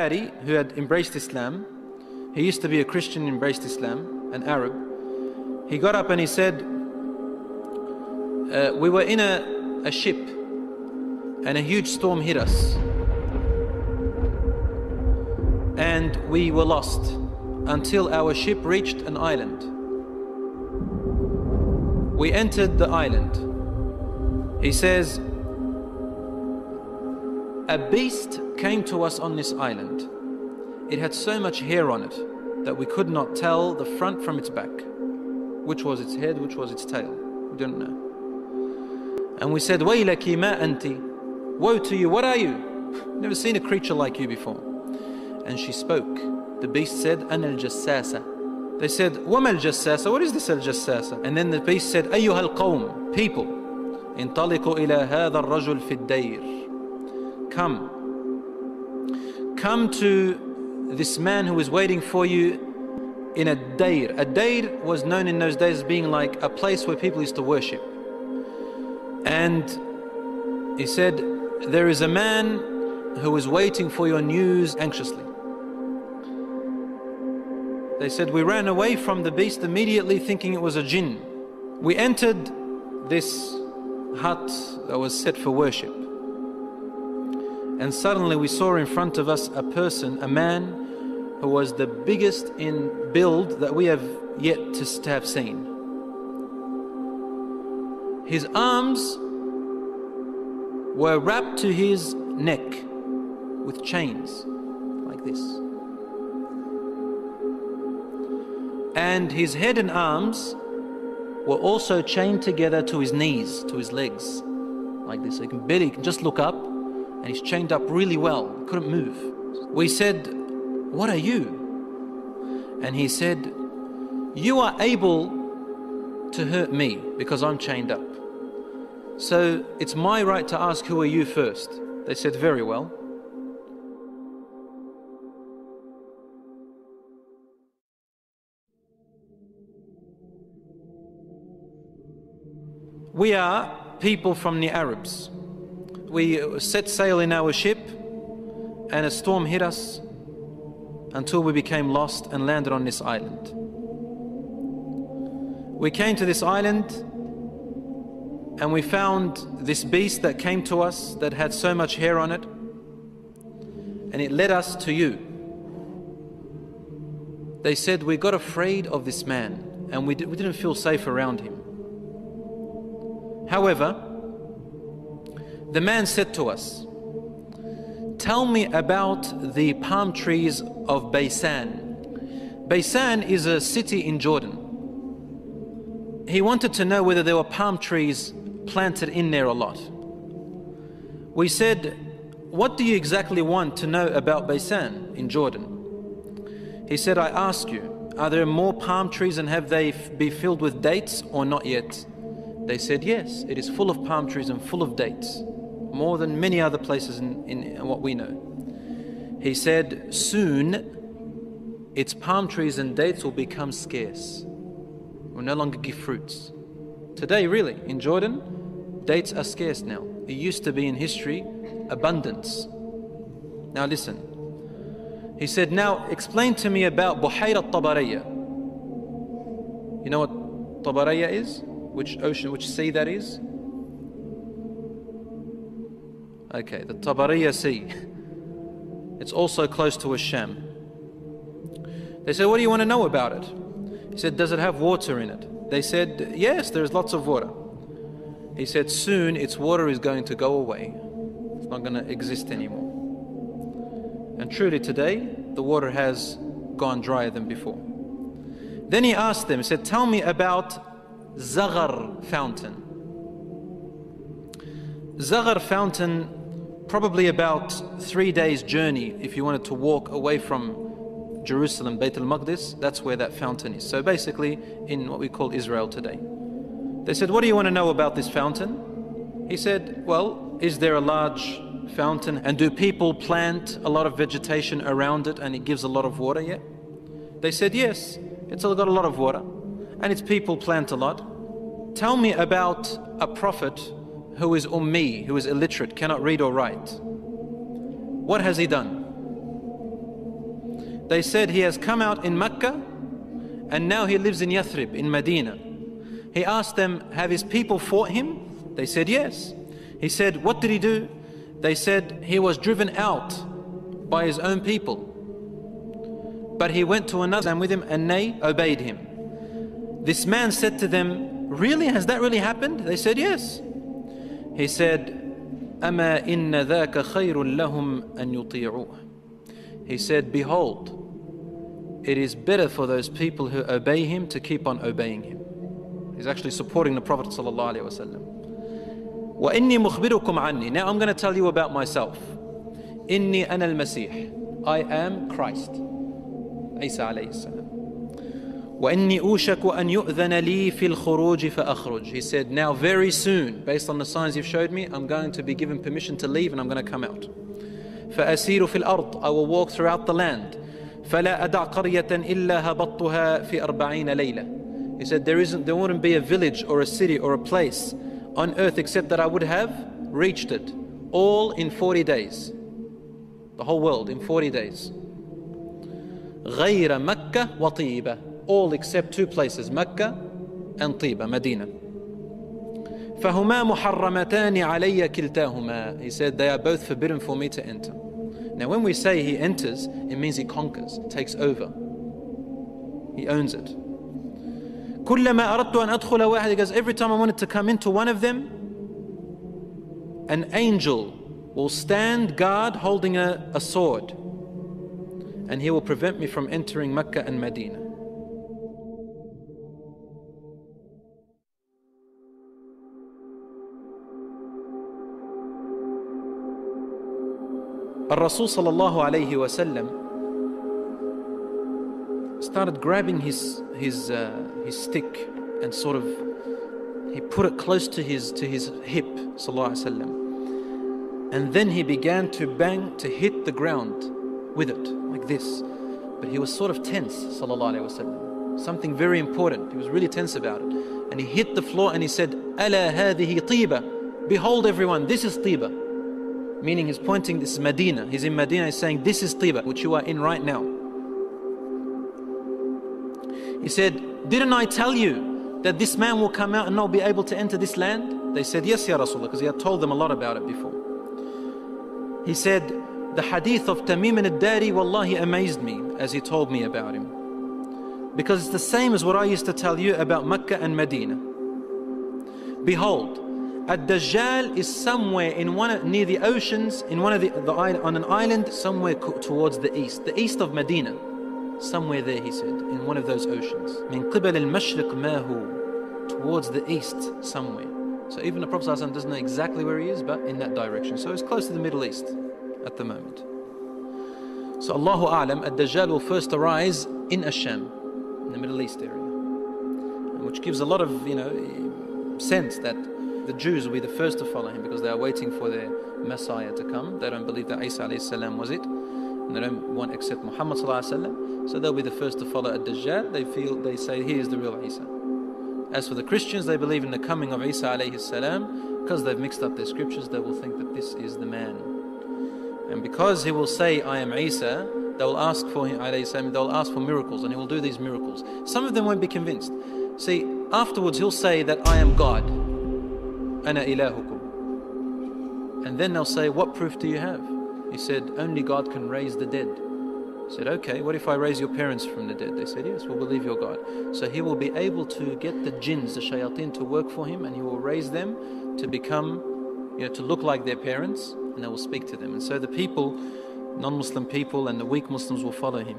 who had embraced Islam, he used to be a Christian, embraced Islam, an Arab. He got up and he said, we were in a ship and a huge storm hit us. And we were lost until our ship reached an island. We entered the island. He says, a beast came to us on this island. It had so much hair on it that we could not tell the front from its back. Which was its head, which was its tail. We don't know. And we said, Waylaki ma anti. Woe to you, what are you? Never seen a creature like you before. And she spoke. The beast said, Ana al-jassasa. They said, Wama al-jassasa? What is this al-jassasa? And then the beast said, Ayyuha al-qawm, people, intaliqu ila hadha al-rajul fi ad-dayr. Come to this man who is waiting for you in a dayr. A dayr was known in those days as being like a place where people used to worship. And he said, there is a man who is waiting for your news anxiously. They said, we ran away from the beast immediately thinking it was a jinn. We entered this hut that was set for worship. And suddenly we saw in front of us a person, a man who was the biggest in build that we have yet to have seen. His arms were wrapped to his neck with chains like this. And his head and arms were also chained together to his knees, to his legs, like this. So he can just look up, and he's chained up really well, he couldn't move. We said, what are you? And he said, you are able to hurt me because I'm chained up. So it's my right to ask, who are you first? They said, very well. We are people from the Arabs. We set sail in our ship and a storm hit us until we became lost and landed on this island. We came to this island and we found this beast that came to us that had so much hair on it, and it led us to you. They said, we got afraid of this man and we didn't feel safe around him. However, the man said to us, tell me about the palm trees of Baysan. Baysan is a city in Jordan. He wanted to know whether there were palm trees planted in there a lot. We said, what do you exactly want to know about Baysan in Jordan? He said, I ask you, are there more palm trees and have they be filled with dates or not yet? They said, yes, it is full of palm trees and full of dates, more than many other places in what we know. He said, soon its palm trees and dates will become scarce, will no longer give fruits. Today, really, in Jordan, dates are scarce now. It used to be in history abundance. Now listen. He said, now explain to me about Buhayra Tabariyya. You know what Tabariyya is? Which ocean, which sea that is? Okay, the Tabariyya Sea. It's also close to Sham. They said, what do you want to know about it? He said, does it have water in it? They said, yes, there's lots of water. He said, soon its water is going to go away. It's not going to exist anymore. And truly today, the water has gone drier than before. Then he asked them, he said, tell me about Zaghar fountain. Zaghar fountain, probably about 3 days journey if you wanted to walk away from Jerusalem, Bayt al-Maqdis, that's where that fountain is. So basically in what we call Israel today. They said, what do you want to know about this fountain? He said, well, is there a large fountain and do people plant a lot of vegetation around it and it gives a lot of water yet? They said, yes, it's got a lot of water and its people plant a lot. Tell me about a prophet who is ummi, who is illiterate, cannot read or write. What has he done? They said he has come out in Mecca and now he lives in Yathrib, in Medina. He asked them, have his people fought him? They said yes. He said, what did he do? They said he was driven out by his own people. But he went to another with him and they obeyed him. This man said to them, really? Has that really happened? They said yes. He said, أَمَا إِنَّ ذَاكَ خَيْرٌ لَهُمْ أَن يُطِيعُوهُ. He said, behold, it is better for those people who obey him to keep on obeying him. He's actually supporting the Prophet ﷺ. وَإِنِّي مُخْبِرُكُمْ عَنِّي. Now I'm going to tell you about myself. إِنِّي أَنَا الْمَسِيحِ. I am Christ. Isa alayhi salam. وَإِنِّي أُوشَكُ أَن يُؤْذَنَ لِي فِي الْخُرُوجِ فَأَخْرُجْ. He said, now very soon, based on the signs you've showed me, I'm going to be given permission to leave and I'm going to come out. فَأَسِيرُ فِي الْأَرْضِ. I will walk throughout the land. فَلَا أَدَعْ قَرْيَةً إِلَّا هَبَطْتُهَا فِي 40 لَيْلَةً. He said, there wouldn't be a village or a city or a place on earth except that I would have reached it. All in 40 days. The whole world in 40 days. غَيْرَ مَكَّةَ وَطِيبَةَ. All except two places, Mecca and Tiba, Medina. فَهُمَا مُحَرَّمَتَانِ عَلَيَّ كِلْتَاهُمَا. He said, they are both forbidden for me to enter. Now when we say he enters, it means he conquers, takes over. He owns it. كُلَّمَا أَرَدْتُ أَنْ أَدْخُلَ وَاحِدٍ. He goes, every time I wanted to come into one of them, an angel will stand guard holding a sword, and he will prevent me from entering Mecca and Medina. Rasul sallallahu alayhi wa sallam started grabbing his stick and sort of he put it close to his hip, sallallahu alayhi wa sallam, and then he began to bang, to hit the ground with it like this. But he was sort of tense, sallallahu alayhi wa sallam. Something very important. He was really tense about it, and he hit the floor and he said, "Ala hadhihi tiba." Behold, everyone, this is Tiba. Meaning he's pointing, this is Medina. He's in Medina, he's saying, this is Tiba, which you are in right now. He said, didn't I tell you that this man will come out and not be able to enter this land? They said, yes, Ya Rasulullah, because he had told them a lot about it before. He said, the hadith of Tamim al-Dari, wallahi, amazed me as he told me about him. Because it's the same as what I used to tell you about Mecca and Medina. Behold, Dajjal is somewhere in near the oceans, in one of on an island somewhere towards the east of Medina, somewhere there, he said, in one of those oceans. Min qibal al-mashriq ma hu, towards the east somewhere. So even the Prophet ﷺ doesn't know exactly where he is, but in that direction. So it's close to the Middle East at the moment. So Allahu A'lam, Dajjal will first arise in Asham, in the Middle East area, which gives a lot of sense that the Jews will be the first to follow him because they are waiting for their Messiah to come. They don't believe that Isa alayhi salam was it, and they don't want to accept Muhammad sallallahu alayhi wasallam. So they'll be the first to follow Dajjal. They say he is the real Isa. As for the Christians, they believe in the coming of Isa alayhi salam. Because they've mixed up their scriptures, they will think that this is the man. And because he will say, I am Isa, they will ask for him alayhi salam. They will ask for miracles, and he will do these miracles. Some of them won't be convinced. See, afterwards he'll say that I am God. Ana ilahukum. And then they'll say, what proof do you have? He said, only God can raise the dead. He said, okay, what if I raise your parents from the dead? They said, yes, we'll believe you're God. So he will be able to get the jinns, the shayateen, to work for him, and he will raise them to become, to look like their parents, and they will speak to them. And so the people, non-Muslim people and the weak Muslims will follow him.